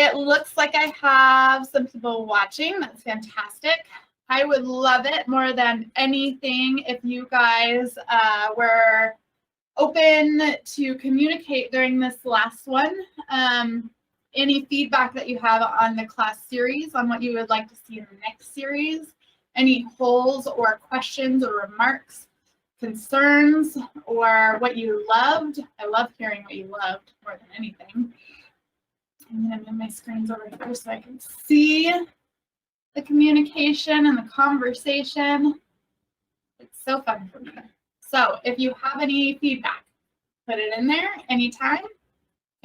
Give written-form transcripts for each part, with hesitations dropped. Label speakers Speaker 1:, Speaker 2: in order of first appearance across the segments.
Speaker 1: It looks like I have some people watching. That's fantastic. I would love it more than anything if you guys were open to communicate during this last one. Any feedback that you have on the class series, on what you would like to see in the next series, any holes or questions or remarks, concerns, or what you loved. I love hearing what you loved more than anything. I'm going to move my screens over here so I can see the communication and the conversation. It's so fun for me. So if you have any feedback, put it in there anytime.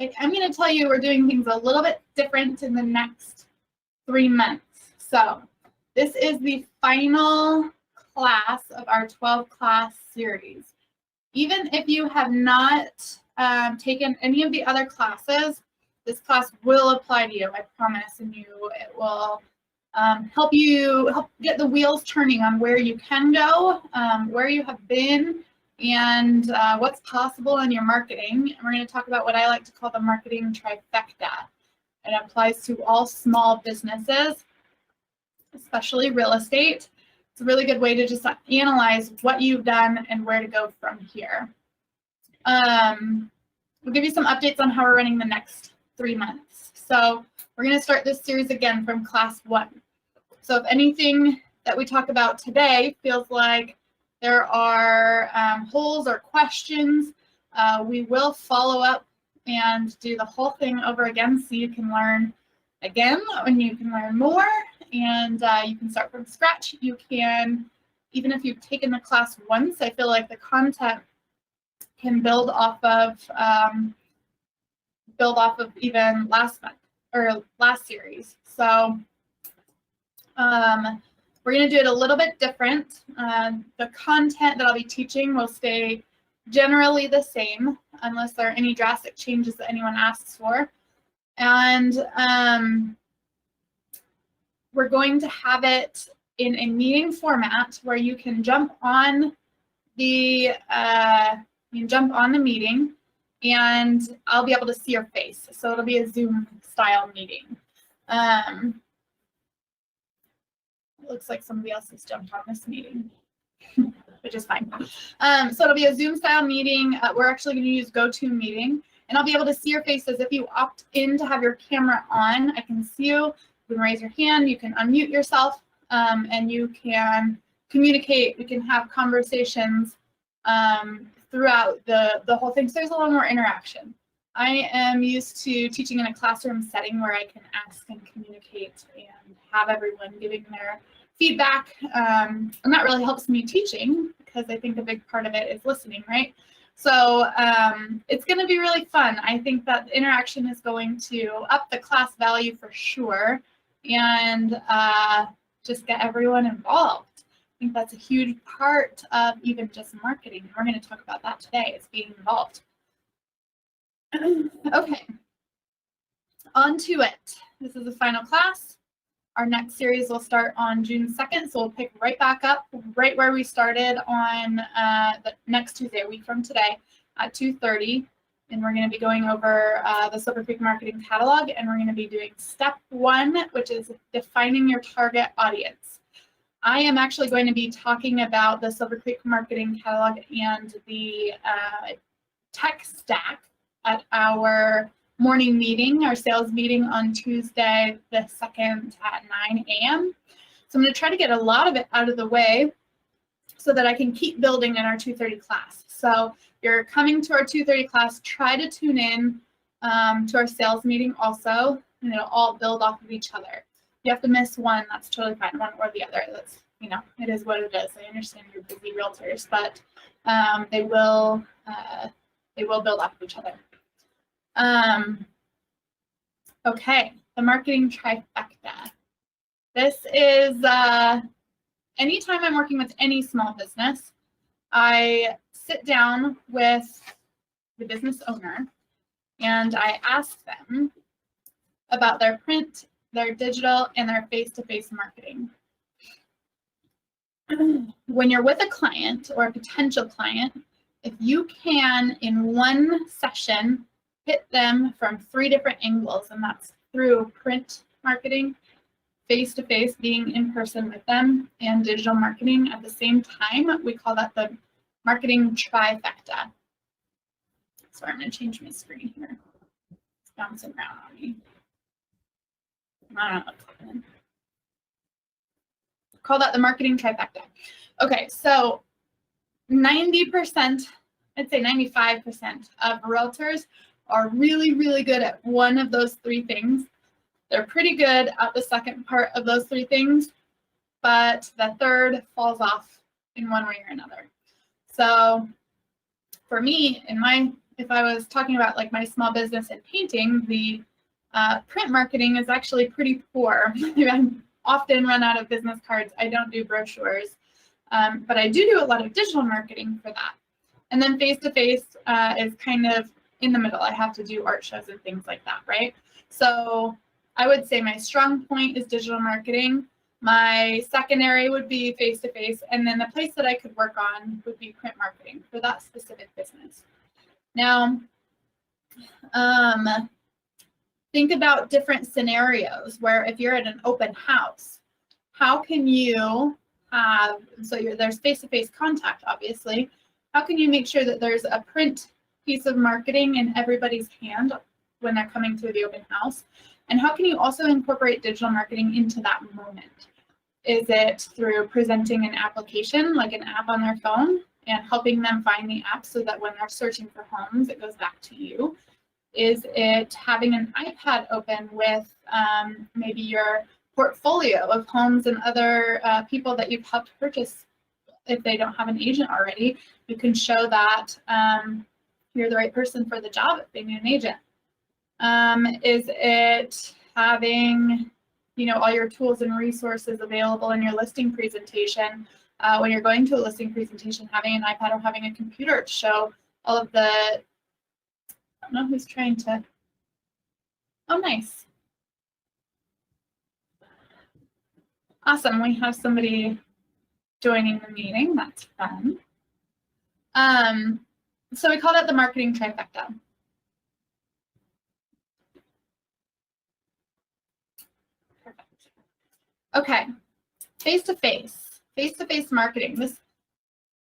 Speaker 1: I'm going to tell you we're doing things a little bit different in the next 3 months. So this is the final class of our 12-class series. Even if you have not taken any of the other classes, this class will apply to you, I promise, and it will help get the wheels turning on where you can go, where you have been, and what's possible in your marketing. And we're going to talk about what I like to call the Marketing Trifecta. It applies to all small businesses, especially real estate. It's a really good way to just analyze what you've done and where to go from here. We'll give you some updates on how we're running the next 3 months. So we're going to start this series again from class 1. So if anything that we talk about today feels like there are holes or questions, we will follow up and do the whole thing over again so you can learn again and you can learn more, and you can start from scratch. You can, even if you've taken the class once, I feel like the content can build off of even last month or last series. So we're going to do it a little bit different. The content that I'll be teaching will stay generally the same unless there are any drastic changes that anyone asks for. And we're going to have it in a meeting format where you can jump on the meeting and I'll be able to see your face. So it'll be a Zoom style meeting. It looks like somebody else has jumped on this meeting, which is fine. So it'll be a Zoom style meeting. We're actually going to use GoToMeeting, and I'll be able to see your faces. If you opt in to have your camera on, I can see you. You can raise your hand, you can unmute yourself, and you can communicate. We can have conversations throughout the whole thing. So there's a little more interaction. I am used to teaching in a classroom setting where I can ask and communicate and have everyone giving their feedback. And that really helps me teaching because I think a big part of it is listening, right? So it's going to be really fun. I think that interaction is going to up the class value for sure and just get everyone involved. I think that's a huge part of even just marketing. We're going to talk about that today. It's being involved. Okay, on to it. This is the final class. Our next series will start on June 2nd, so we'll pick right back up right where we started on the next Tuesday, a week from today at 2:30. And we're going to be going over the Silver Creek Marketing Catalog, and we're going to be doing step 1, which is defining your target audience. I am actually going to be talking about the Silver Creek Marketing Catalog and the tech stack at our morning meeting, our sales meeting on Tuesday the 2nd at 9 a.m. So I'm going to try to get a lot of it out of the way so that I can keep building in our 2:30 class. So if you're coming to our 2:30 class, try to tune in to our sales meeting also, and it'll all build off of each other. You have to miss one, that's totally fine, one or the other. That's, it is what it is. I understand you're busy realtors, but they will build off of each other. Okay, the Marketing Trifecta. This is anytime I'm working with any small business, I sit down with the business owner and I ask them about their print, their digital, and their face-to-face marketing. When you're with a client or a potential client, if you can, in one session, hit them from 3 different angles, and that's through print marketing, face-to-face, being in person with them, and digital marketing at the same time. We call that the Marketing Trifecta. Sorry, I'm going to change my screen here. It's bouncing around on me. I don't know what's happening. Call that the Marketing Trifecta. Okay, so 90%, I'd say 95% of realtors are really, really good at one of those three things. They're pretty good at the second part of those three things, but the third falls off in one way or another. So for me, if I was talking about like my small business in painting, the print marketing is actually pretty poor. I often run out of business cards. I don't do brochures, but I do a lot of digital marketing for that. And then face-to-face is kind of in the middle. I have to do art shows and things like that, right? So I would say my strong point is digital marketing. My secondary would be face-to-face, and then the place that I could work on would be print marketing for that specific business. Now, think about different scenarios where if you're at an open house, how can you have, so there's face-to-face contact, obviously. How can you make sure that there's a print piece of marketing in everybody's hand when they're coming through the open house? And how can you also incorporate digital marketing into that moment? Is it through presenting an application, like an app on their phone, and helping them find the app so that when they're searching for homes, it goes back to you? Is it having an iPad open with maybe your portfolio of homes and other people that you've helped purchase? If they don't have an agent already, you can show that you're the right person for the job if they need an agent. Is it having, all your tools and resources available in your listing presentation? When you're going to a listing presentation, having an iPad or having a computer to show all of the, I don't know who's trying to, oh, nice. Awesome, we have somebody joining the meeting, that's fun. So we call that the Marketing Trifecta. Perfect. Okay, face-to-face marketing. This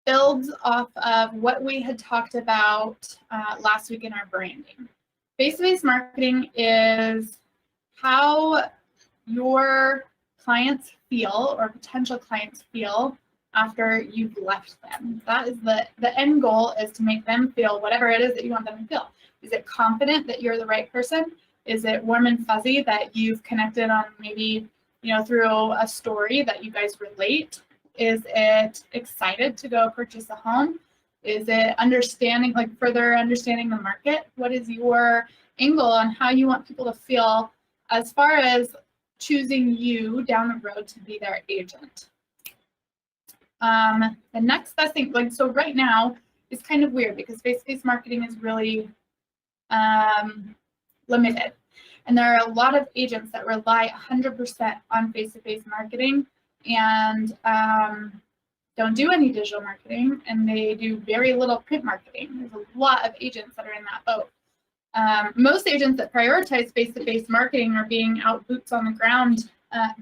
Speaker 1: builds off of what we had talked about last week in our branding. Face-to-face marketing is how your clients feel or potential clients feel after you've left them. That is the end goal, is to make them feel whatever it is that you want them to feel. Is it confident that you're the right person? Is it warm and fuzzy that you've connected on maybe, through a story that you guys relate? Is it excited to go purchase a home? Is it understanding, like further understanding the market? What is your angle on how you want people to feel as far as choosing you down the road to be their agent? The next best thing, so right now it's kind of weird because face-to-face marketing is really limited. And there are a lot of agents that rely 100% on face-to-face marketing and don't do any digital marketing, and they do very little print marketing. There's a lot of agents that are in that boat. Most agents that prioritize face-to-face marketing or being out boots on the ground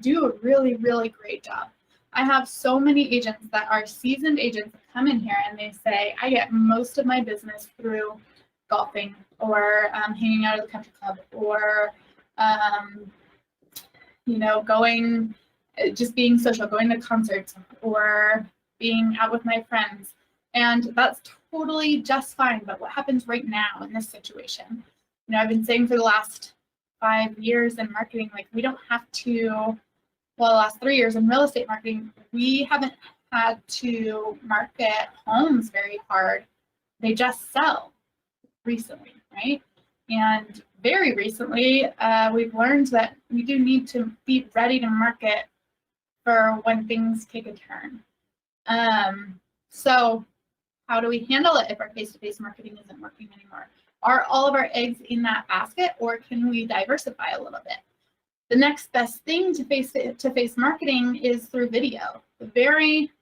Speaker 1: do a really, really great job. I have so many agents that are seasoned agents that come in here and they say, I get most of my business through golfing or hanging out at the country club or, going, just being social, going to concerts or being out with my friends. And that's totally just fine. But what happens right now in this situation? I've been saying for the last 5 years in marketing, we don't have to, the last 3 years in real estate marketing, we haven't had to market homes very hard. They just sell recently, right? And very recently, we've learned that we do need to be ready to market for when things take a turn. So how do we handle it if our face-to-face marketing isn't working anymore? Are all of our eggs in that basket, or can we diversify a little bit? The next best thing to face-to-face marketing is through video. The very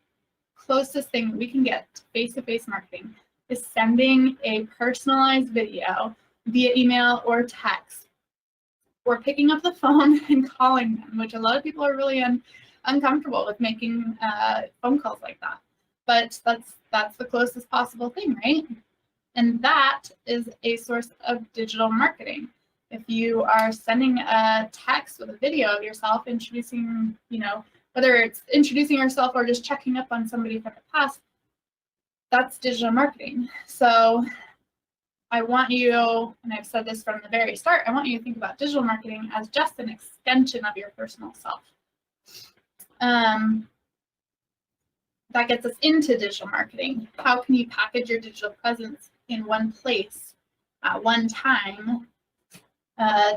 Speaker 1: closest thing we can get to face-to-face marketing is sending a personalized video via email or text or picking up the phone and calling them, which a lot of people are really uncomfortable with making phone calls like that. But that's the closest possible thing, right? And that is a source of digital marketing. If you are sending a text with a video of yourself introducing, whether it's introducing yourself or just checking up on somebody from the past, that's digital marketing. So I want you, and I've said this from the very start, I want you to think about digital marketing as just an extension of your personal self. That gets us into digital marketing. How can you package your digital presence in one place at one time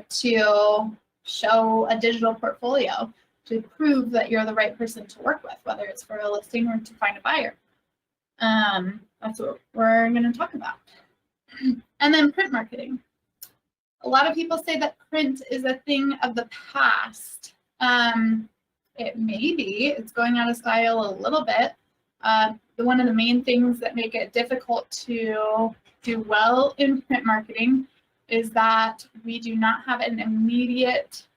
Speaker 1: to show a digital portfolio to prove that you're the right person to work with, whether it's for a listing or to find a buyer? That's what we're going to talk about. And then print marketing. A lot of people say that print is a thing of the past. It may be, it's going out of style a little bit. One of the main things that make it difficult to do well in print marketing is that we do not have an immediate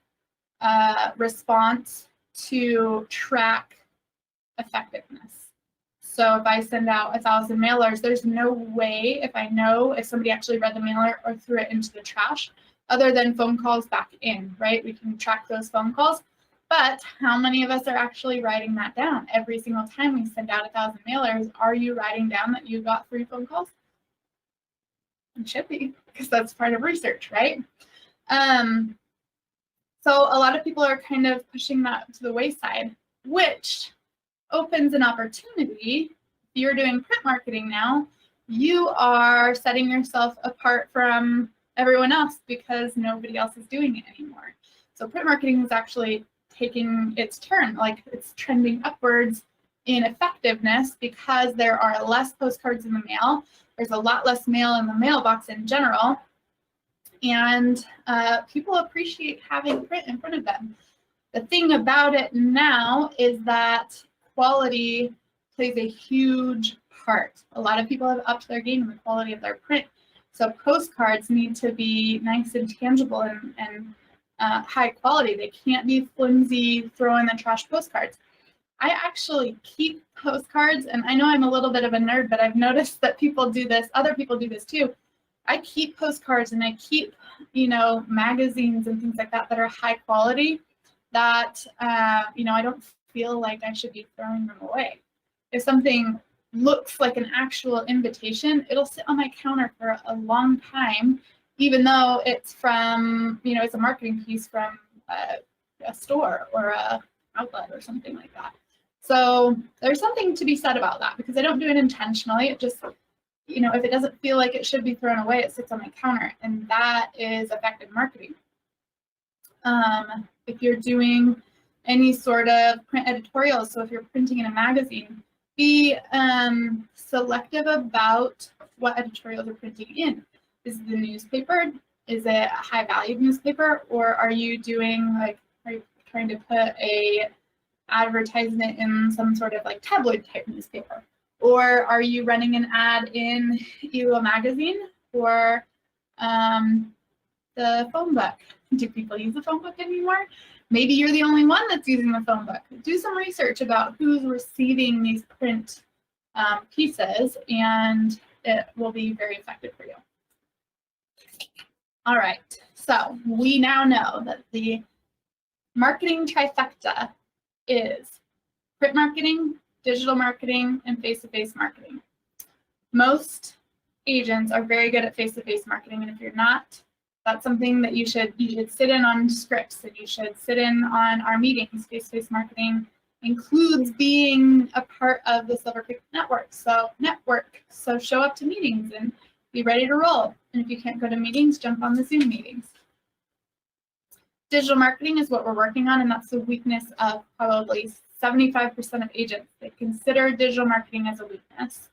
Speaker 1: response to track effectiveness. So if I send out 1,000 mailers, there's no way if I know if somebody actually read the mailer or threw it into the trash, other than phone calls back in, right? We can track those phone calls. But how many of us are actually writing that down? Every single time we send out 1,000 mailers, are you writing down that you got 3 phone calls? It should be, because that's part of research, right? So a lot of people are kind of pushing that to the wayside, which opens an opportunity. If you're doing print marketing now, you are setting yourself apart from everyone else because nobody else is doing it anymore. So print marketing is actually taking its turn, like it's trending upwards in effectiveness because there are less postcards in the mail. There's a lot less mail in the mailbox in general. And people appreciate having print in front of them. The thing about it now is that quality plays a huge part. A lot of people have upped their game in the quality of their print. So postcards need to be nice and tangible and high quality. They can't be flimsy, throw in the trash postcards. I actually keep postcards, and I know I'm a little bit of a nerd, but I've noticed that people do this, other people do this too. I keep postcards and I keep, magazines and things like that are high quality that, I don't feel like I should be throwing them away. If something looks like an actual invitation, it'll sit on my counter for a long time, even though it's from, it's a marketing piece from a store or a outlet or something like that. So there's something to be said about that because I don't do it intentionally. It just, if it doesn't feel like it should be thrown away, it sits on my counter, and that is effective marketing. If you're doing any sort of print editorials, so if you're printing in a magazine, be selective about what editorials you're printing in. Is it the newspaper? Is it a high-valued newspaper? Or are you doing, are you trying to put a advertisement in some sort of tabloid type newspaper? Or are you running an ad in ELO magazine or the phone book? Do people use the phone book anymore? Maybe you're the only one that's using the phone book. Do some research about who's receiving these print pieces, and it will be very effective for you. All right, so we now know that the marketing trifecta is print marketing, digital marketing, and face-to-face marketing. Most agents are very good at face-to-face marketing, and if you're not, that's something that you should sit in on scripts, and you should sit in on our meetings. Face-to-face marketing includes being a part of the Silver Creek network. So show up to meetings and be ready to roll. And if you can't go to meetings, jump on the Zoom meetings. Digital marketing is what we're working on, and that's the weakness of probably 75% of agents. They consider digital marketing as a weakness.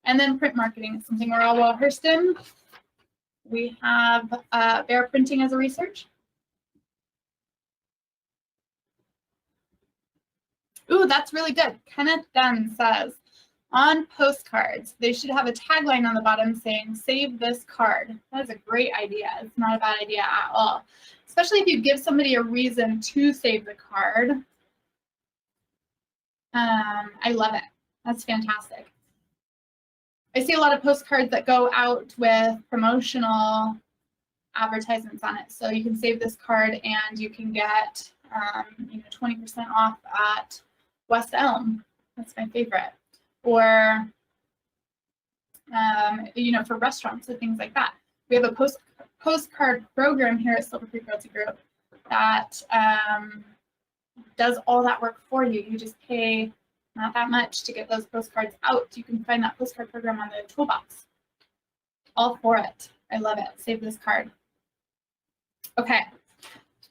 Speaker 1: And then print marketing is something we're all well versed in. We have Bear Printing as a research. Ooh, that's really good. Kenneth Dunn says, On postcards, they should have a tagline on the bottom saying, "Save this card." That is a great idea. It's not a bad idea at all, especially if you give somebody a reason to save the card. I love it. That's fantastic. I see a lot of postcards that go out with promotional advertisements on it. So you can save this card and you can get 20% off at West Elm. That's my favorite. Or for restaurants and things like that. We have a postcard program here at Silver Creek Realty Group that does all that work for you. You just pay not that much to get those postcards out. You can find that postcard program on the toolbox. All for it. I love it. Save this card. Okay.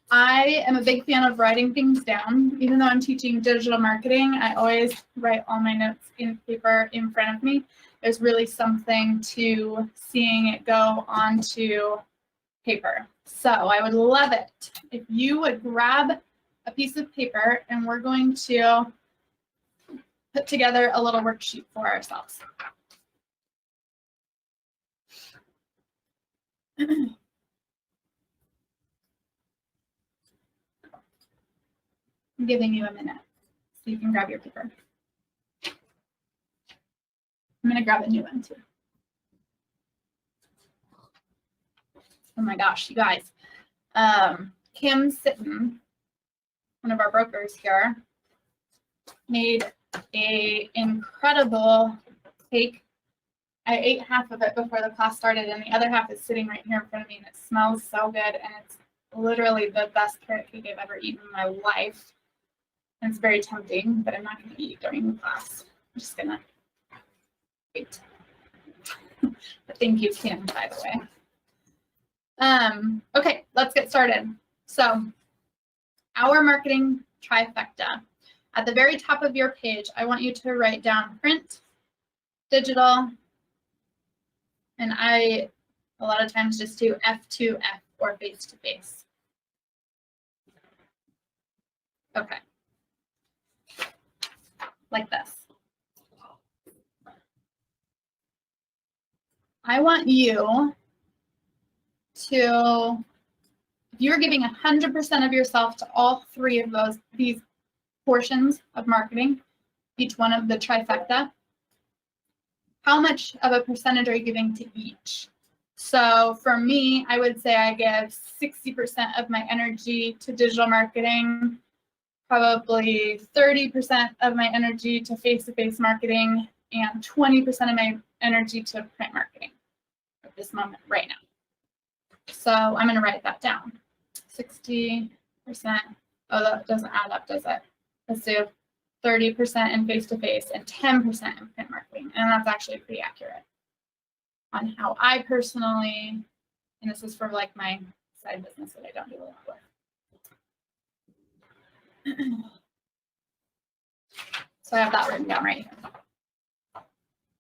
Speaker 1: I am a big fan of writing things down. Even though I'm teaching digital marketing, I always write all my notes in paper in front of me. There's really something to seeing it go onto paper. So I would love it if you would grab a piece of paper and we're going to put together a little worksheet for ourselves. I'm giving you a minute so you can grab your paper. I'm going to grab a new one too. Oh my gosh, you guys. Kim Sitton, one of our brokers here, made an incredible cake. I ate half of it before the class started, and the other half is sitting right here in front of me, and it smells so good, and it's literally the best carrot cake I've ever eaten in my life. And it's very tempting, but I'm not going to eat during the class. I'm just going to wait. But thank you, Kim, by the way. Okay, let's get started. So, our marketing trifecta. At the very top of your page, I want you to write down print, digital, and I a lot of times just do F2F or face-to-face. Okay. Like this. I want you to, if you're giving 100% of yourself to all three of these portions of marketing, each one of the trifecta, how much of a percentage are you giving to each? So for me, I would say I give 60% of my energy to digital marketing, probably 30% of my energy to face-to-face marketing, and 20% of my energy to print marketing at this moment right now. So I'm going to write that down. 60%. Oh, that doesn't add up, does it? Let's do 30% in face-to-face and 10% in print marketing. And that's actually pretty accurate on how I personally, and this is for like my side business that I don't do a lot with. So I have that written down right here.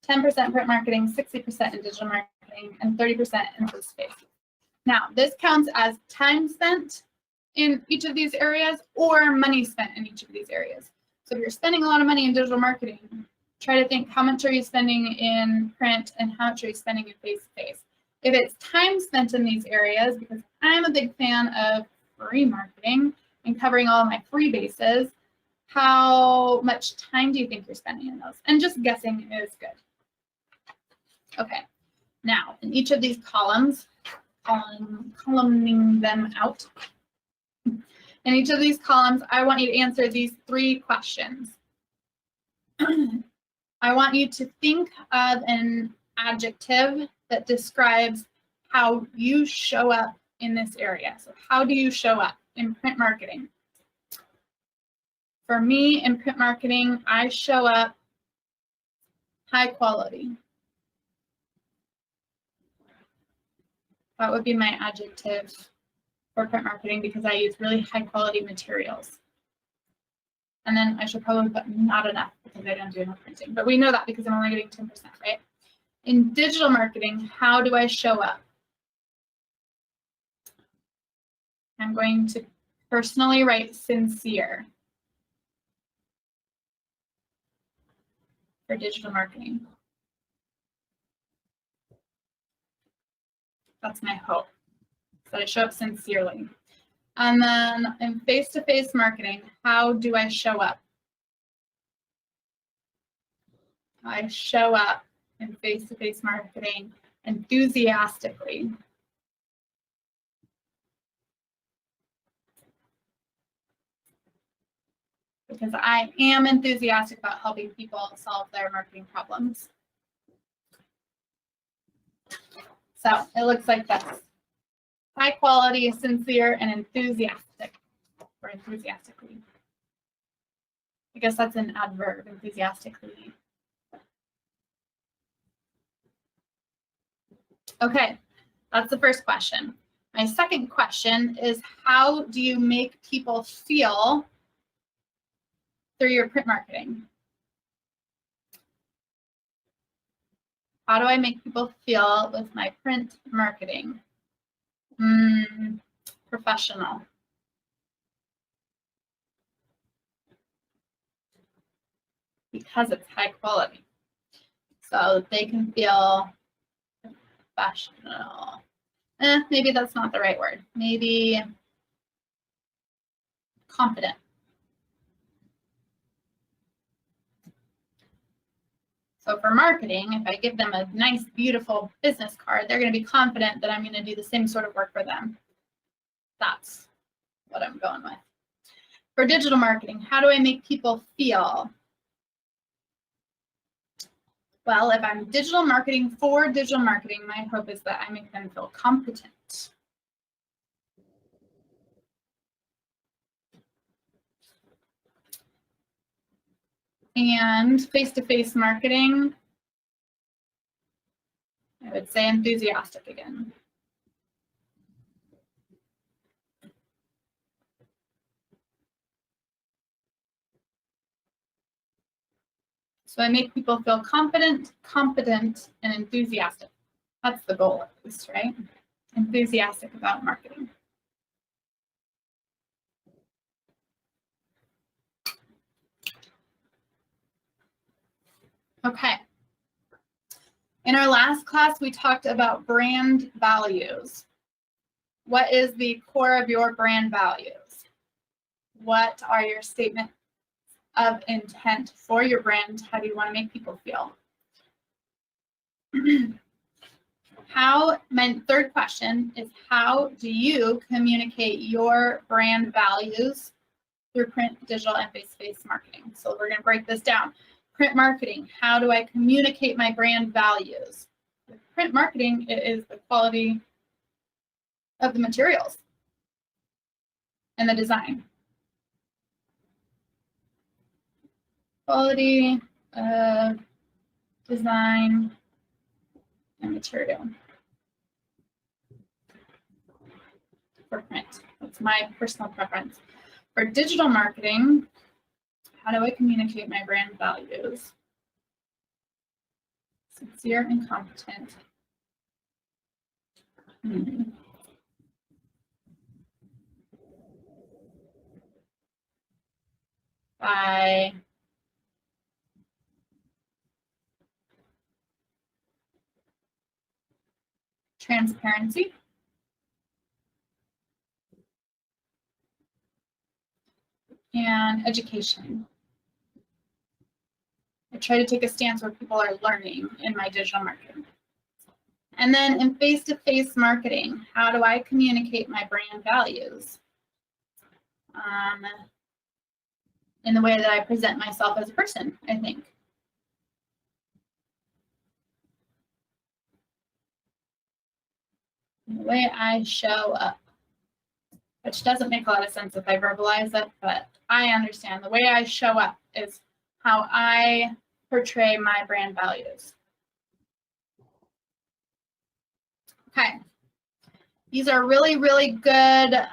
Speaker 1: 10% print marketing, 60% in digital marketing, and 30% in face-to-face. Now, this counts as time spent in each of these areas or money spent in each of these areas. So if you're spending a lot of money in digital marketing, try to think how much are you spending in print and how much are you spending in face-to-face. If it's time spent in these areas, because I'm a big fan of free marketing and covering all of my free bases, how much time do you think you're spending in those? And just guessing is good. Okay, now in each of these columns, columning them out. In each of these columns, I want you to answer these three questions. I want you to think of an adjective that describes how you show up in this area. So how do you show up in print marketing? For me, in print marketing, I show up high quality. That would be my adjective for print marketing because I use really high quality materials. And then I should probably put not enough because I don't do enough printing. But we know that because I'm only getting 10%, right? In digital marketing, how do I show up? I'm going to personally write sincere. for digital marketing. That's my hope, that I show up sincerely. And then in face-to-face marketing, how do I show up? I show up in face-to-face marketing enthusiastically. Because I am enthusiastic about helping people solve their marketing problems. So it looks like this. High quality, sincere, and enthusiastic, or enthusiastically. I guess that's an adverb, enthusiastically. Okay, that's the first question. My second question is, how do you make people feel through your print marketing? How do I make people feel with my print marketing? Professional. Because it's high quality. So they can feel professional. Maybe that's not the right word. Maybe confident. So for marketing, if I give them a nice, beautiful business card, they're going to be confident that I'm going to do the same sort of work for them. That's what I'm going with. For digital marketing, how do I make people feel? Well, if I'm digital marketing for digital marketing, my hope is that I make them feel competent. And face-to-face marketing, I would say enthusiastic again. So I make people feel confident, competent, and enthusiastic. That's the goal, at least, right? Enthusiastic about marketing. Okay. In our last class, we talked about brand values. What is the core of your brand values? What are your statements of intent for your brand? How do you want to make people feel? My third question is, how do you communicate your brand values through print, digital, and face-to-face marketing? So we're going to break this down. Print marketing, how do I communicate my brand values? With print marketing, it is the quality of the materials and the design. Quality of design and material for print. That's my personal preference. For digital marketing, how do I communicate my brand values? Sincere and competent. By transparency, and education. I try to take a stance where people are learning in my digital marketing. And then in face-to-face marketing, how do I communicate my brand values? In the way that I present myself as a person, I think. In the way I show up, which doesn't make a lot of sense if I verbalize it, but I understand the way I show up is how I portray my brand values. Okay, these are really, really good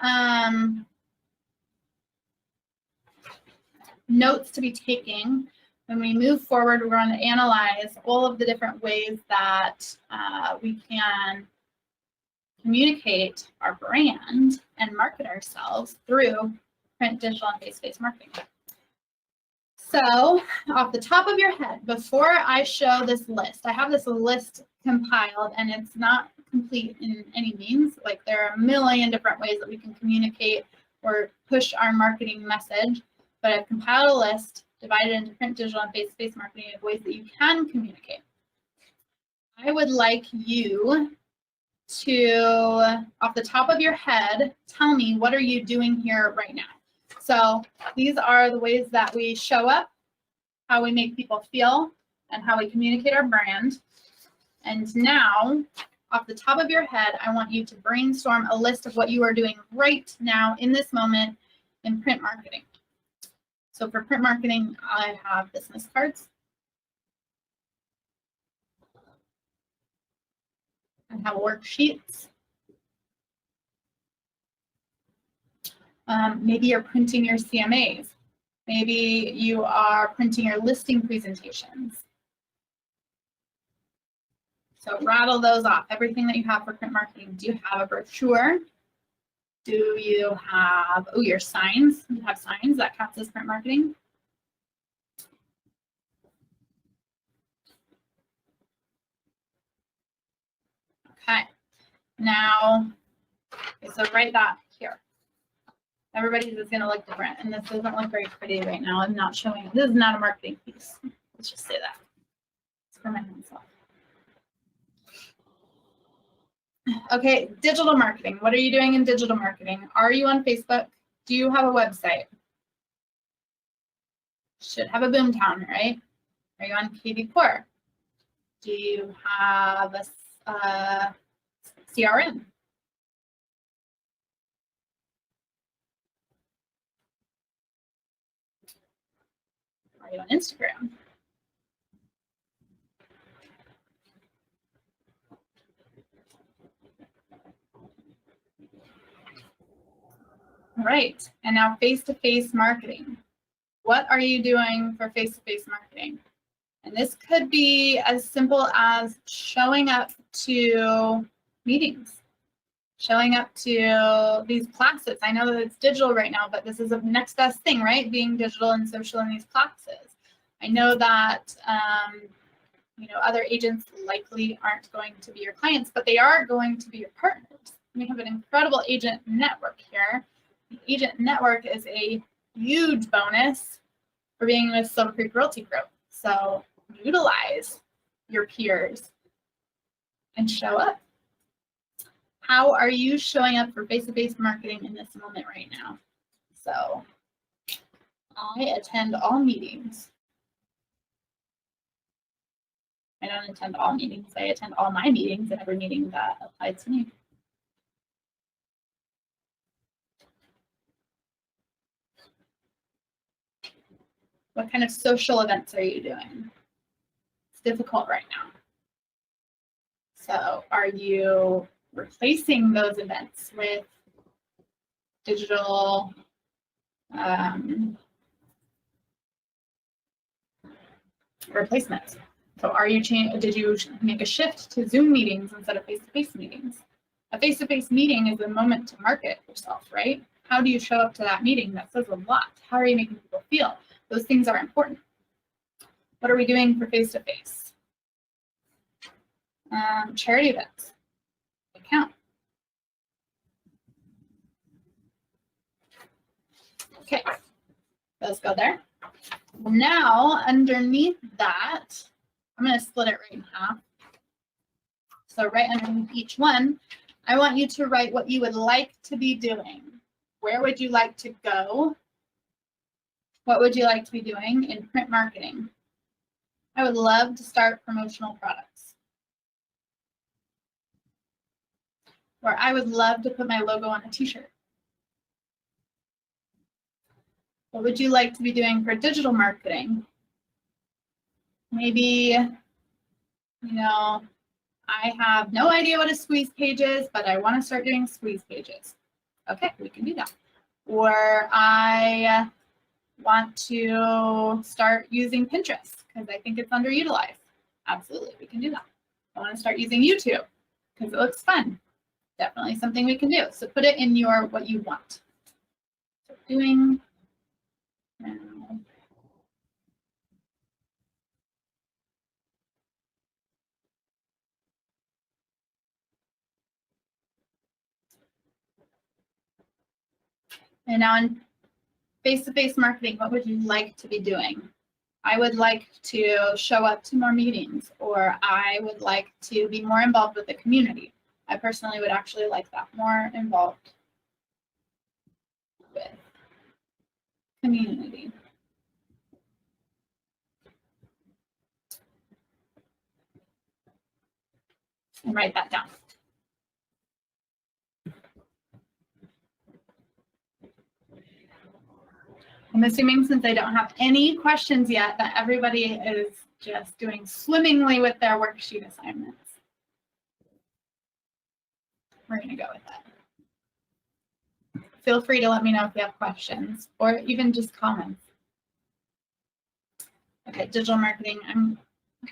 Speaker 1: notes to be taking. When we move forward, we're going to analyze all of the different ways that we can communicate our brand and market ourselves through print, digital, and face-to-face marketing. So off the top of your head, before I show this list, I have this list compiled and it's not complete in any means. Like there are a million different ways that we can communicate or push our marketing message, but I've compiled a list divided into print, digital, and face-to-face marketing of ways that you can communicate. I would like you to, off the top of your head, tell me what are you doing here right now. So these are the ways that we show up, how we make people feel, and how we communicate our brand. And now, off the top of your head, I want you to brainstorm a list of what you are doing right now in this moment in print marketing. So for print marketing, I have business cards. I have worksheets. Maybe you're printing your CMAs. Maybe you are printing your listing presentations. So rattle those off, everything that you have for print marketing. Do you have a brochure? Do you have, oh, your signs? You have signs, that counts as print marketing. Okay, now, okay, so write that here. Everybody's is going to look different, and this doesn't look very pretty right now. I'm not showing it. This is not a marketing piece. Let's just say that. It's for my myself. Okay, digital marketing. What are you doing in digital marketing? Are you on Facebook? Do you have a website? Should have a boomtown, right? Are you on KV Core? Do you have a CRM? Are you on Instagram? All right, and now face-to-face marketing. What are you doing for face-to-face marketing? And this could be as simple as showing up to meetings, showing up to these classes. I know that it's digital right now, but this is the next best thing, right? Being digital and social in these classes. I know that other agents likely aren't going to be your clients, but they are going to be your partners. We have an incredible agent network here. The agent network is a huge bonus for being with Silver Creek Realty Group. So utilize your peers and show up. How are you showing up for face-to-face marketing in this moment right now? So I attend all meetings. I don't attend all meetings. I attend all my meetings and every meeting that applies to me. What kind of social events are you doing? It's difficult right now. So are you replacing those events with digital replacements? So are you did you make a shift to Zoom meetings instead of face-to-face meetings? A face-to-face meeting is a moment to market yourself, right? How do you show up to that meeting? That says a lot. How are you making people feel? Those things are important. What are we doing for face-to-face? Charity events. They count. Okay, those go there. Now, underneath that, I'm going to split it right in half. So right underneath each one, I want you to write what you would like to be doing. Where would you like to go? What would you like to be doing in print marketing? I would love to start promotional products. Or I would love to put my logo on a t-shirt. What would you like to be doing for digital marketing? Maybe, I have no idea what a squeeze page is, but I want to start doing squeeze pages. Okay, we can do that. Or I want to start using Pinterest because I think it's underutilized. Absolutely, we can do that. I want to start using YouTube because it looks fun. Definitely something we can do. So put it in your what you want. So doing now. And now in face-to-face marketing, what would you like to be doing? I would like to show up to more meetings, or I would like to be more involved with the community. I personally would actually like that, more involved with community. And write that down. I'm assuming, since I don't have any questions yet, that everybody is just doing swimmingly with their worksheet assignments. We're going to go with that. Feel free to let me know if you have questions or even just comments. Okay, digital marketing. I'm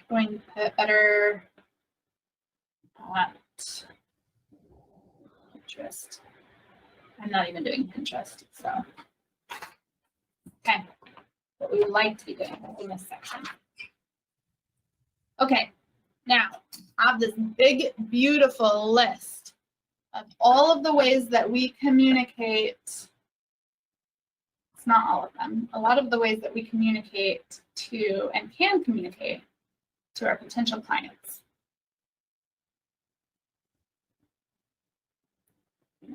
Speaker 1: going to put better at Pinterest. I'm not even doing Pinterest, so. Okay, what we would like to be doing in this section. Okay, now I have this big, beautiful list of all of the ways that we communicate. It's not all of them. A lot of the ways that we communicate to and can communicate to our potential clients.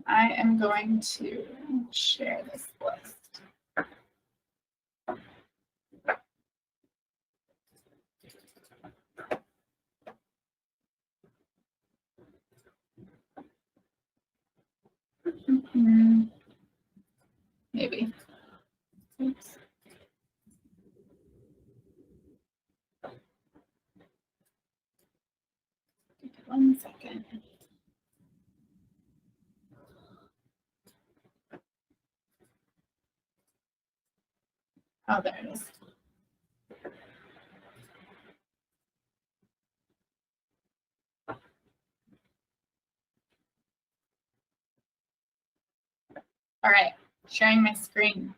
Speaker 1: I am going to share this list. Maybe. Oops. One second. Oh, there it is. All right, sharing my screen.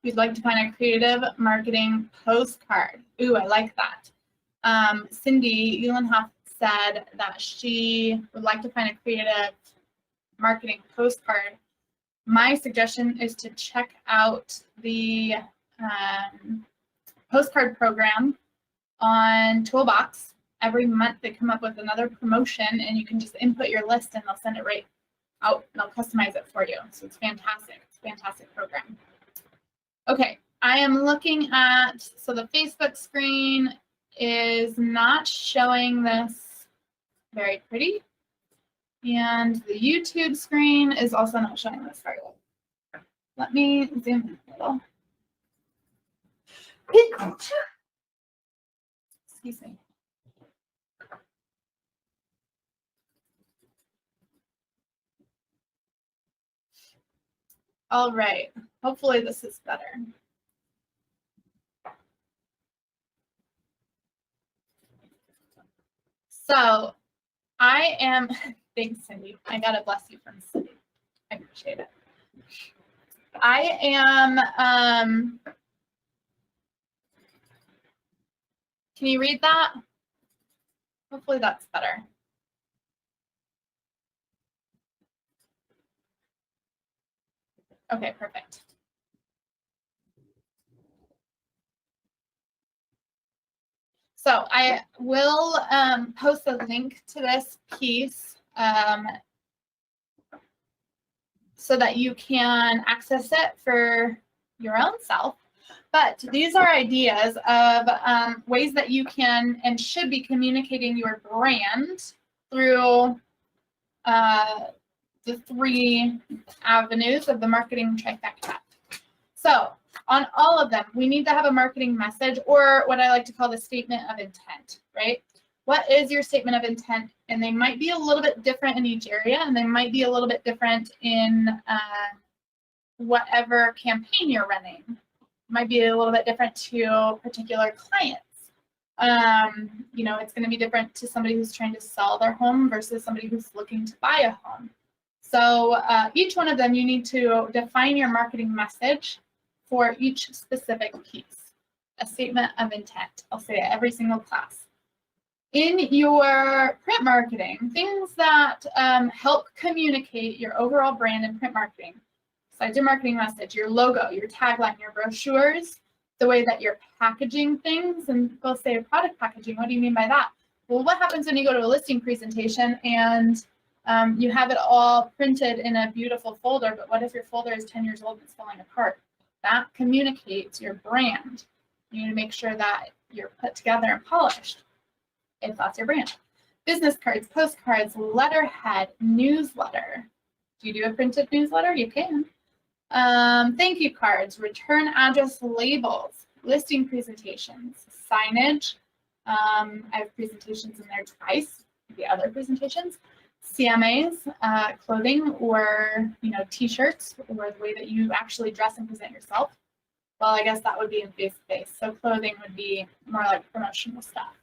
Speaker 1: We'd like to find a creative marketing postcard. Ooh, I like that. Cindy Uhlenhoff said that she would like to find a creative marketing postcard. My suggestion is to check out the postcard program on Toolbox. Every month they come up with another promotion, and you can just input your list and they'll send it right out and they'll customize it for you. So it's fantastic. It's a fantastic program. Okay, I am looking at, so the Facebook screen is not showing this very pretty. And the YouTube screen is also not showing this very well. Let me zoom in a little. Excuse me. All right, hopefully this is better. So I am, thanks Cindy, I got a bless you from Cindy. I appreciate it. I am, can you read that? Hopefully that's better. Okay, perfect. So I will post a link to this piece so that you can access it for your own self. But these are ideas of ways that you can and should be communicating your brand through the 3 avenues of the marketing trifecta. So on all of them, we need to have a marketing message, or what I like to call the statement of intent, right? What is your statement of intent? And they might be a little bit different in each area, and they might be a little bit different in whatever campaign you're running. It might be a little bit different to particular clients. You know, it's going to be different to somebody who's trying to sell their home versus somebody who's looking to buy a home. So each one of them, you need to define your marketing message for each specific piece. A statement of intent. I'll say it every single class. In your print marketing, things that help communicate your overall brand in print marketing, besides your marketing message, your logo, your tagline, your brochures, the way that you're packaging things, and we'll say product packaging. What do you mean by that? Well, what happens when you go to a listing presentation and you have it all printed in a beautiful folder, but what if your folder is 10 years old and it's falling apart? That communicates your brand. You need to make sure that you're put together and polished, if that's your brand. Business cards, postcards, letterhead, newsletter. Do you do a printed newsletter? You can. Thank you cards, return address labels, listing presentations, signage. I have presentations in there twice, the other presentations, CMAs, clothing, or t-shirts, or the way that you actually dress and present yourself. Well, I guess that would be in face-to-face. So clothing would be more like promotional stuff.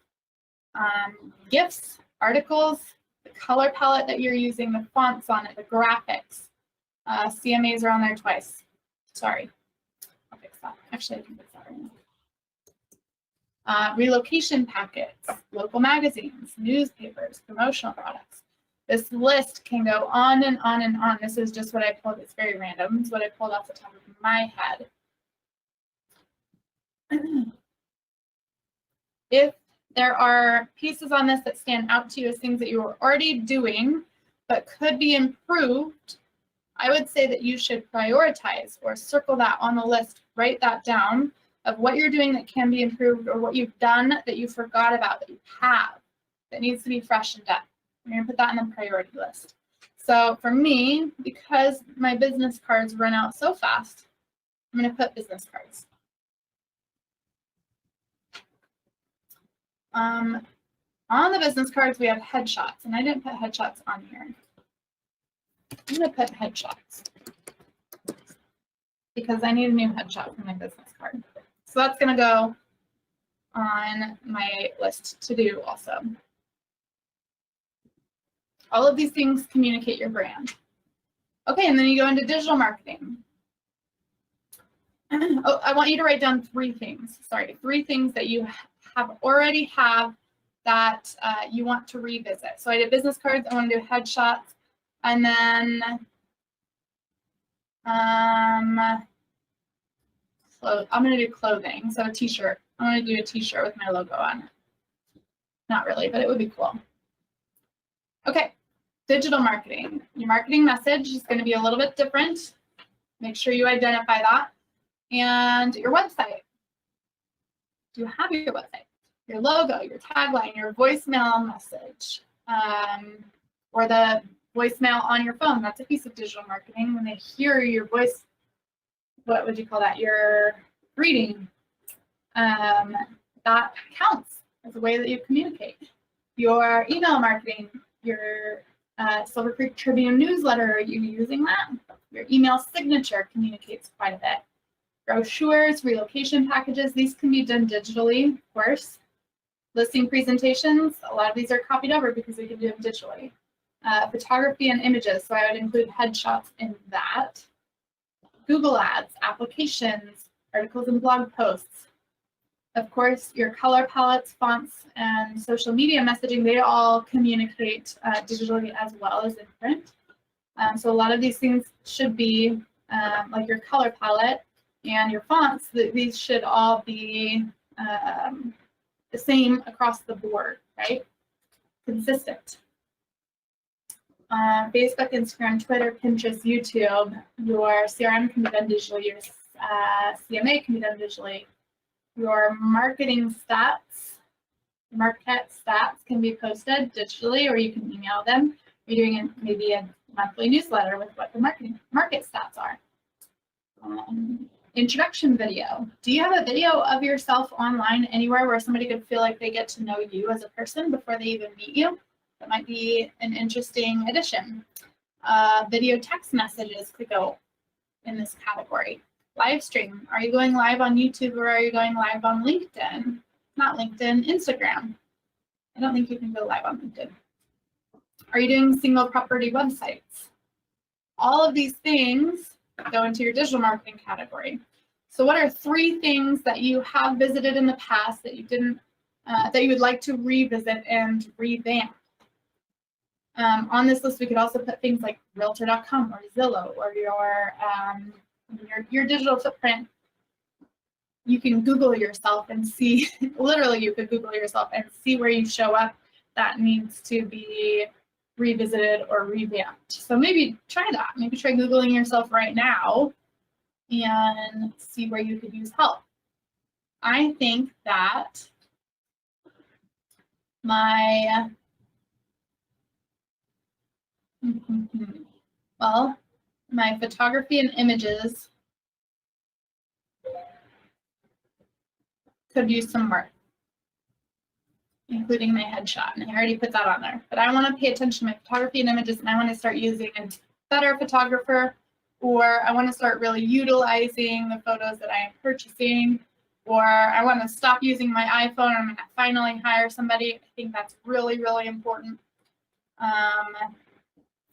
Speaker 1: Gifts, articles, the color palette that you're using, the fonts on it, the graphics. CMAs are on there twice. Sorry, I'll fix that. Actually, I can fix that right now. Relocation packets, local magazines, newspapers, promotional products. This list can go on and on and on. This is just what I pulled. It's very random. It's what I pulled off the top of my head. If there are pieces on this that stand out to you as things that you are already doing but could be improved, I would say that you should prioritize or circle that on the list, write that down of what you're doing that can be improved, or what you've done that you forgot about that you have that needs to be freshened up. You're going to put that on the priority list. So for me, because my business cards run out so fast, I'm going to put business cards. On the business cards, we have headshots, and I didn't put headshots on here. I'm going to put headshots because I need a new headshot for my business card. So that's going to go on my list to do also. All of these things communicate your brand. Okay, and then you go into digital marketing. Oh, I want you to write down three things. Sorry, three things that you already have that you want to revisit. So I did business cards. I want to do headshots. And then I'm going to do clothing. So a t-shirt. I'm going to do a t-shirt with my logo on it. Not really, but it would be cool. Okay, digital marketing. Your marketing message is going to be a little bit different. Make sure you identify that. And your website. Do you have your website? Your logo, your tagline, your voicemail message, or the voicemail on your phone. That's a piece of digital marketing. When they hear your voice, what would you call that? Your greeting. That counts as a way that you communicate. Your email marketing, your Silver Creek Tribune newsletter, are you using that? Your email signature communicates quite a bit. Brochures, relocation packages, these can be done digitally, of course. Listing presentations, a lot of these are copied over because we can do them digitally. Photography and images, so I would include headshots in that. Google Ads, applications, articles and blog posts. Of course, your color palettes, fonts, and social media messaging, they all communicate digitally as well as in print. So a lot of these things should be like your color palette and your fonts, these should all be the same across the board, right? Consistent. Facebook, Instagram, Twitter, Pinterest, YouTube, your CRM can be done digitally, your CMA can be done digitally. Your marketing stats, market stats can be posted digitally, or you can email them. You're doing maybe a monthly newsletter with what the market stats are. Introduction video. Do you have a video of yourself online anywhere where somebody could feel like they get to know you as a person before they even meet you? That might be an interesting addition. Video text messages could go in this category. Live stream. Are you going live on YouTube or are you going live on LinkedIn? Not LinkedIn, Instagram. I don't think you can go live on LinkedIn. Are you doing single property websites? All of these things go into your digital marketing category. So what are three things that you have visited in the past that you didn't that you would like to revisit and revamp. On this list, we could also put things like Realtor.com or Zillow or your digital footprint. You can Google yourself and see, literally you could Google yourself and see where you show up that needs to be revisited or revamped. So maybe try that. Maybe try Googling yourself right now and see where you could use help. I think that my photography and images could use some work, including my headshot, and I already put that on there. But I want to pay attention to my photography and images, and I want to start using a better photographer, or I want to start really utilizing the photos that I am purchasing, or I want to stop using my iPhone and I'm going to finally hire somebody. I think that's really, really important.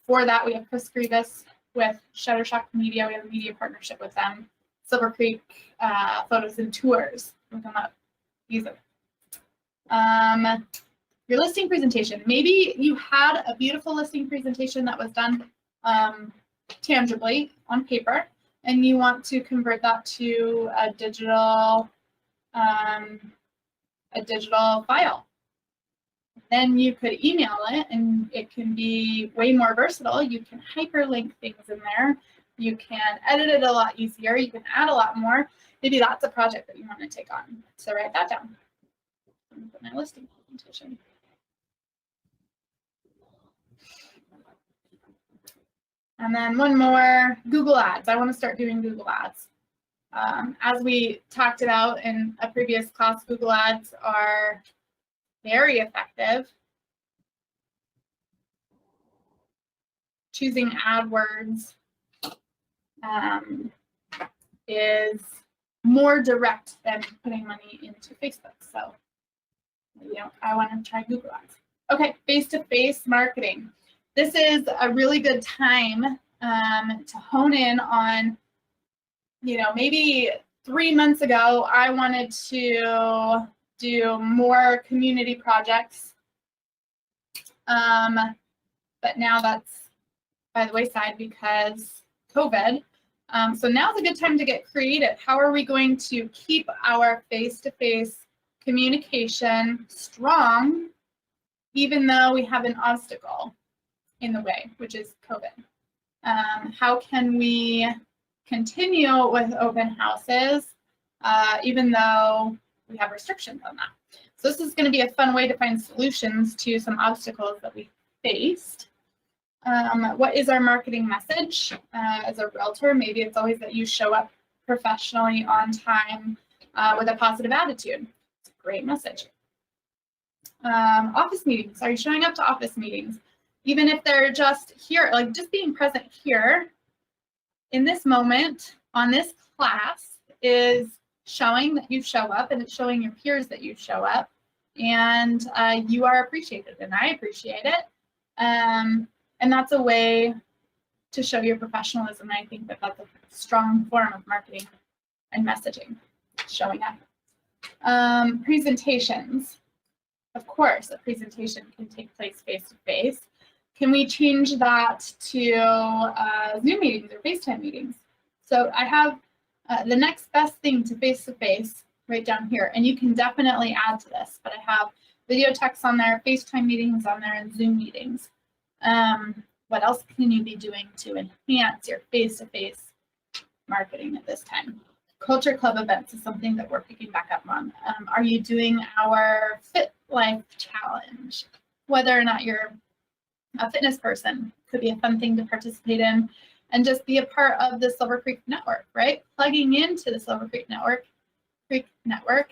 Speaker 1: For that, we have Chris Grievous with Shutterstock Media. We have a media partnership with them. Silver Creek Photos and Tours. Look them up. Use them. Your listing presentation. Maybe you had a beautiful listing presentation that was done tangibly on paper, and you want to convert that to a digital file. Then you could email it, and it can be way more versatile. You can hyperlink things in there. You can edit it a lot easier. You can add a lot more. Maybe that's a project that you want to take on. So write that down. I'm going to put my listing presentation. And then one more, Google Ads. I want to start doing Google Ads. As we talked about in a previous class, Google Ads are very effective. Choosing AdWords is more direct than putting money into Facebook. So, I want to try Google Ads. Okay, face-to-face marketing. This is a really good time to hone in on, maybe 3 months ago, I wanted to do more community projects, but now that's by the wayside because COVID. So now's a good time to get creative. How are we going to keep our face-to-face communication strong, even though we have an obstacle in the way, which is COVID? How can we continue with open houses, even though we have restrictions on that? So this is going to be a fun way to find solutions to some obstacles that we faced. What is our marketing message as a realtor? Maybe it's always that you show up professionally, on time, with a positive attitude. It's a great message. Office meetings. Are you showing up to office meetings? Even if they're just here, like just being present here in this moment on this class is showing that you show up, and it's showing your peers that you show up, and you are appreciated, and I appreciate it. And that's a way to show your professionalism. I think that that's a strong form of marketing and messaging, showing up. Presentations. Of course, a presentation can take place face-to-face. Can we change that to Zoom meetings or FaceTime meetings? So I have the next best thing to face-to-face right down here, and you can definitely add to this, but I have video text on there, FaceTime meetings on there, and Zoom meetings. What else can you be doing to enhance your face-to-face marketing at this time? Culture Club events is something that we're picking back up on. Are you doing our Fit Life Challenge? Whether or not you're a fitness person, could be a fun thing to participate in and just be a part of the Silver Creek network, right? Plugging into the Silver Creek network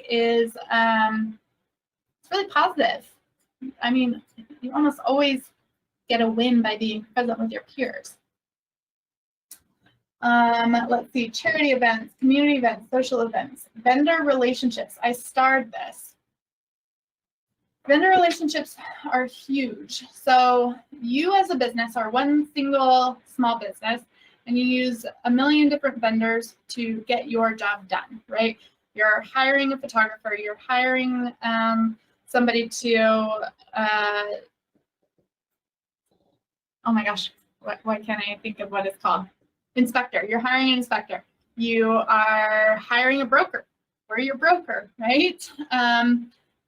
Speaker 1: is it's really positive. I mean, you almost always get a win by being present with your peers. Let's see, charity events, community events, social events, vendor relationships. I starred this. Vendor relationships are huge. So you as a business are one single small business, and you use a million different vendors to get your job done, right? You're hiring a photographer, you're hiring somebody to, oh my gosh, why can't I think of what it's called? Inspector. You're hiring an inspector. You are hiring a broker. We're your broker, right?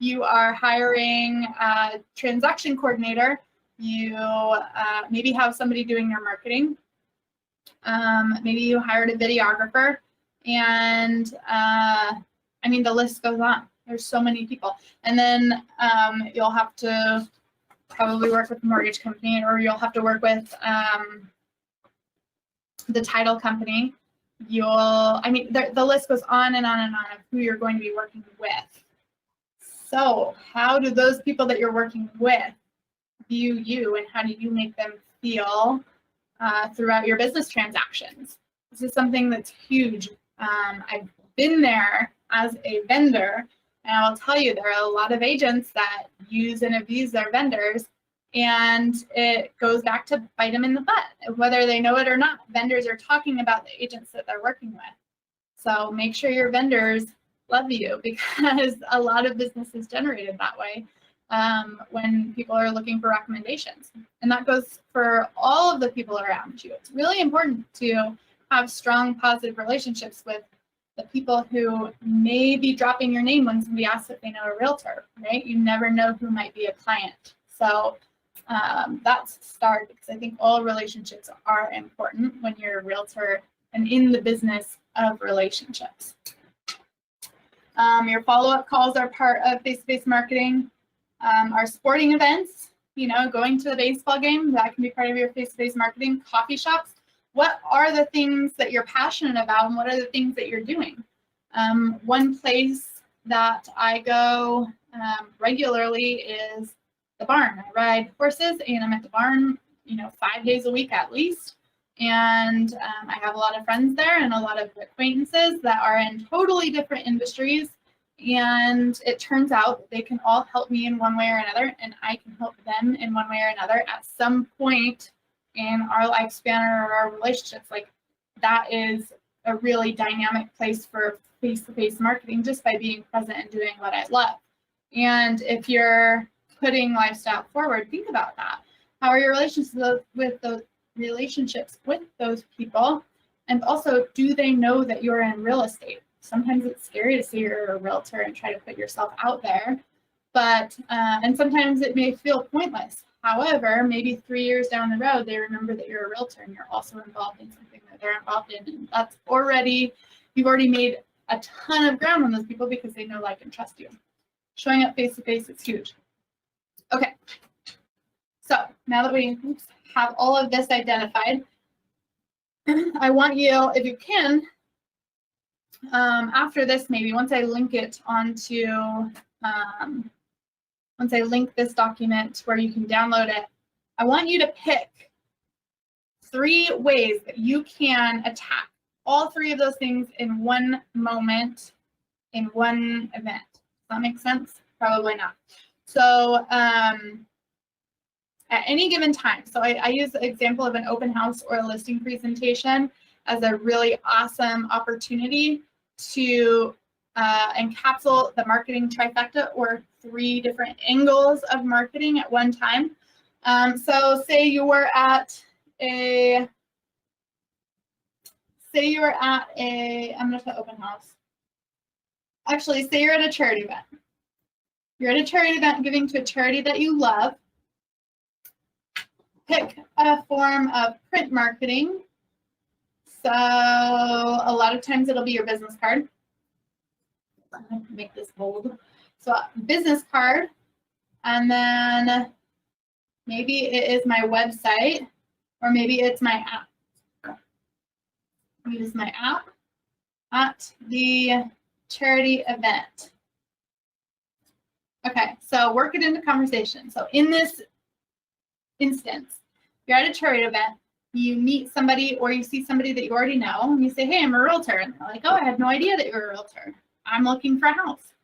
Speaker 1: You are hiring a transaction coordinator. You maybe have somebody doing your marketing. Maybe you hired a videographer. And I mean, the list goes on. There's so many people. And then you'll have to probably work with the mortgage company, or you'll have to work with the title company. I mean, the list goes on and on and on of who you're going to be working with. So how do those people that you're working with view you, and how do you make them feel throughout your business transactions? This is something that's huge. I've been there as a vendor, and I will tell you, there are a lot of agents that use and abuse their vendors, and it goes back to bite them in the butt. Whether they know it or not, vendors are talking about the agents that they're working with. So make sure your vendors love you, because a lot of business is generated that way when people are looking for recommendations. And that goes for all of the people around you. It's really important to have strong, positive relationships with the people who may be dropping your name when somebody asks if they know a realtor, right? You never know who might be a client. So that's a start, because I think all relationships are important when you're a realtor and in the business of relationships. Your follow-up calls are part of face-to-face marketing. Our sporting events, you know, going to the baseball game, that can be part of your face-to-face marketing. Coffee shops, what are the things that you're passionate about, and what are the things that you're doing? One place that I go regularly is the barn. I ride horses, and I'm at the barn, you know, 5 days a week at least. And I have a lot of friends there and a lot of acquaintances that are in totally different industries. And it turns out they can all help me in one way or another, and I can help them in one way or another at some point in our lifespan or our relationships. Like, that is a really dynamic place for face-to-face marketing, just by being present and doing what I love. And if you're putting lifestyle forward, think about that. How are your relationships with those people? And also, do they know that you're in real estate? Sometimes it's scary to say you're a realtor and try to put yourself out there, but and sometimes it may feel pointless. However, maybe 3 years down the road, they remember that you're a realtor and you're also involved in something that they're involved in, and that's you've already made a ton of ground on those people, because they know, like, and trust you. Showing up face to face is huge. Okay, so now that we have all of this identified, I want you, if you can, after this, maybe once I link it onto, once I link this document where you can download it, I want you to pick 3 ways that you can attack all 3 of those things in one moment, in one event. Does that make sense? Probably not. So at any given time, so I use the example of an open house or a listing presentation as a really awesome opportunity to encapsulate the marketing trifecta, or 3 different angles of marketing at one time. So say you were at a, I'm going to put open house. Actually, say you're at a charity event. You're at a charity event giving to a charity that you love. Pick a form of print marketing. So a lot of times it'll be your business card. I'm going to make this bold. So business card, and then maybe it is my website, or maybe it's my app. Use my app at the charity event. Okay, so work it into conversation. So in this instance, you're at a charity event, you meet somebody or you see somebody that you already know, and you say, hey, I'm a realtor. And they're like, oh, I had no idea that you're a realtor. I'm looking for a house.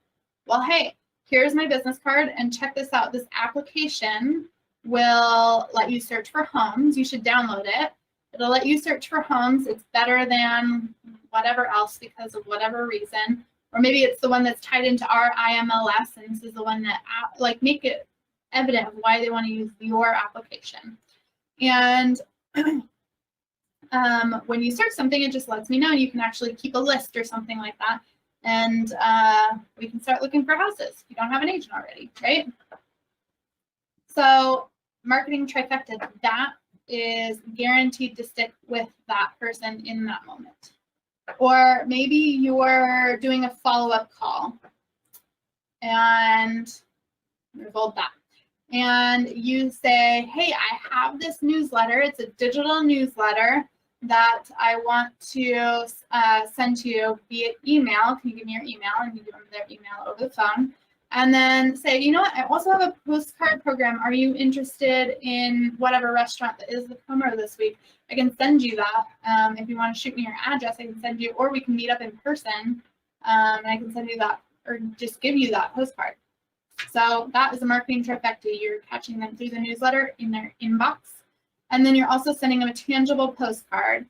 Speaker 1: Well, hey, here's my business card, and check this out. This application will let you search for homes. You should download it. It'll let you search for homes. It's better than whatever else because of whatever reason. Or maybe it's the one that's tied into our IMLS, and this is the one that, like, make it evident of why they want to use your application. And when you search something, it just lets me know. You can actually keep a list or something like that. And we can start looking for houses if you don't have an agent already, right? So Marketing Trifecta, that is guaranteed to stick with that person in that moment. Or maybe you're doing a follow-up call and revolt that. And you say, hey, I have this newsletter. It's a digital newsletter that I want to send to you via email. Can you give me your email? And you give them their email over the phone. And then say, you know what, I also have a postcard program. Are you interested in whatever restaurant that is the promo this week? I can send you that. If you want to shoot me your address, I can send you, or we can meet up in person. And I can send you that, or just give you that postcard. So that is a marketing trifecta. You're catching them through the newsletter in their inbox. And then you're also sending them a tangible postcard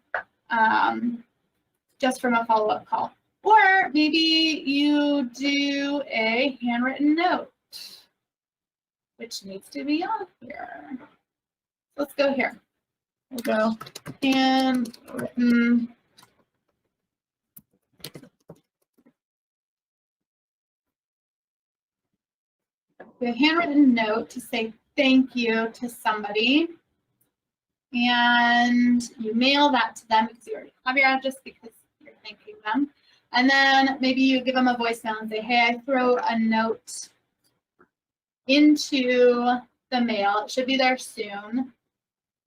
Speaker 1: just from a follow-up call. Or maybe you do a handwritten note, which needs to be on here. Let's go here. We'll go handwritten. A handwritten note to say thank you to somebody. And you mail that to them because you already have your address because you're thanking them. And then maybe you give them a voicemail and say, hey, I throw a note into the mail. It should be there soon.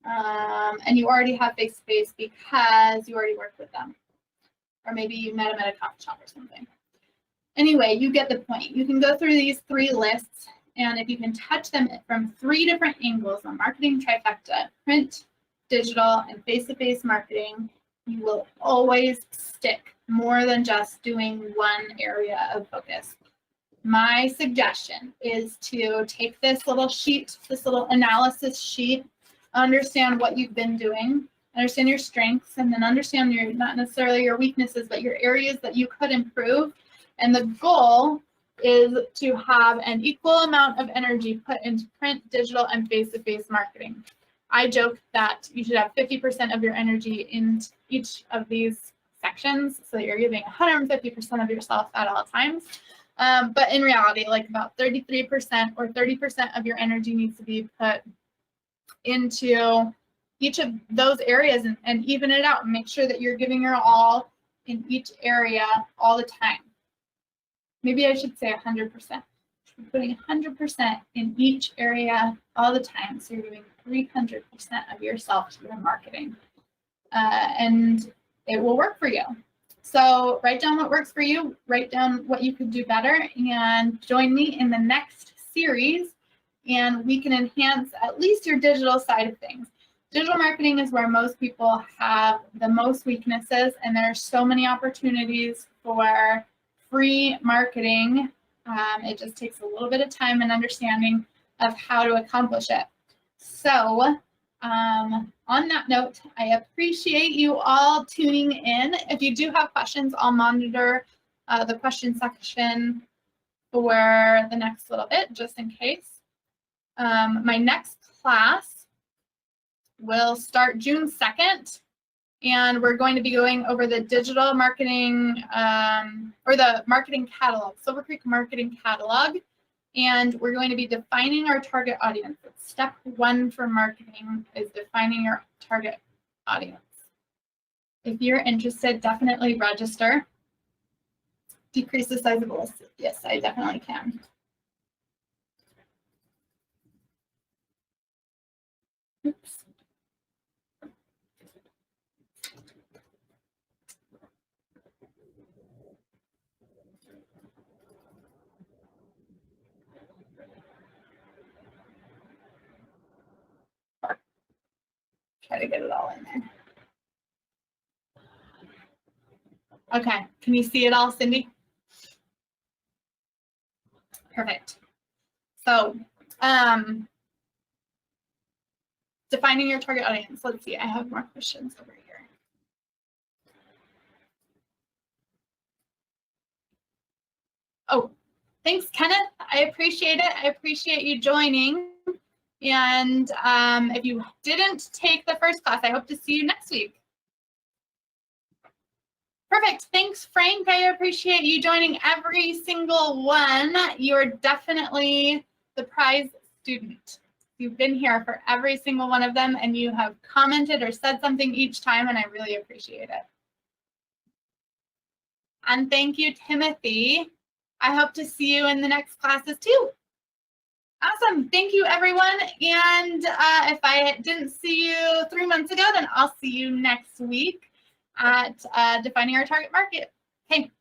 Speaker 1: And you already have face-to-face because you already worked with them. Or maybe you met them at a coffee shop or something. Anyway, you get the point. You can go through these 3 lists, and if you can touch them from 3 different angles on marketing trifecta, print, digital, and face-to-face marketing, you will always stick more than just doing one area of focus. My suggestion is to take this little sheet, this little analysis sheet, understand what you've been doing, understand your strengths, and then understand your, not necessarily your weaknesses, but your areas that you could improve. And the goal is to have an equal amount of energy put into print, digital, and face-to-face marketing. I joke that you should have 50% of your energy in each of these sections, so that you're giving 150% of yourself at all times. But in reality, like about 33% or 30% of your energy needs to be put into each of those areas and even it out and make sure that you're giving your all in each area all the time. Maybe I should say 100%. You're putting 100% in each area all the time. So you're giving 300% of yourself to your marketing. And it will work for you. So write down what works for you, write down what you could do better, and join me in the next series, and we can enhance at least your digital side of things. Digital marketing is where most people have the most weaknesses, and there are so many opportunities for free marketing. It just takes a little bit of time and understanding of how to accomplish it. So on that note, I appreciate you all tuning in. If you do have questions, I'll monitor the question section for the next little bit, just in case. My next class will start June 2nd, and we're going to be going over the digital marketing or the marketing catalog, Silver Creek Marketing Catalog. And we're going to be defining our target audience. Step 1 for marketing is defining your target audience. If you're interested, definitely register. Decrease the size of the list. Yes, I definitely can. Oops. Try to get it all in there. Okay, can you see it all, Cindy? Perfect. So, defining your target audience. Let's see, I have more questions over here. Oh, thanks, Kenneth. I appreciate it. I appreciate you joining. And if you didn't take the first class, I hope to see you next week. Perfect. Thanks, Frank. I appreciate you joining every single one. You're definitely the prize student. You've been here for every single one of them, and you have commented or said something each time, and I really appreciate it. And thank you, Timothy. I hope to see you in the next classes too. Awesome. Thank you, everyone. And if I didn't see you 3 months ago, then I'll see you next week at Defining Our Target Market. Okay,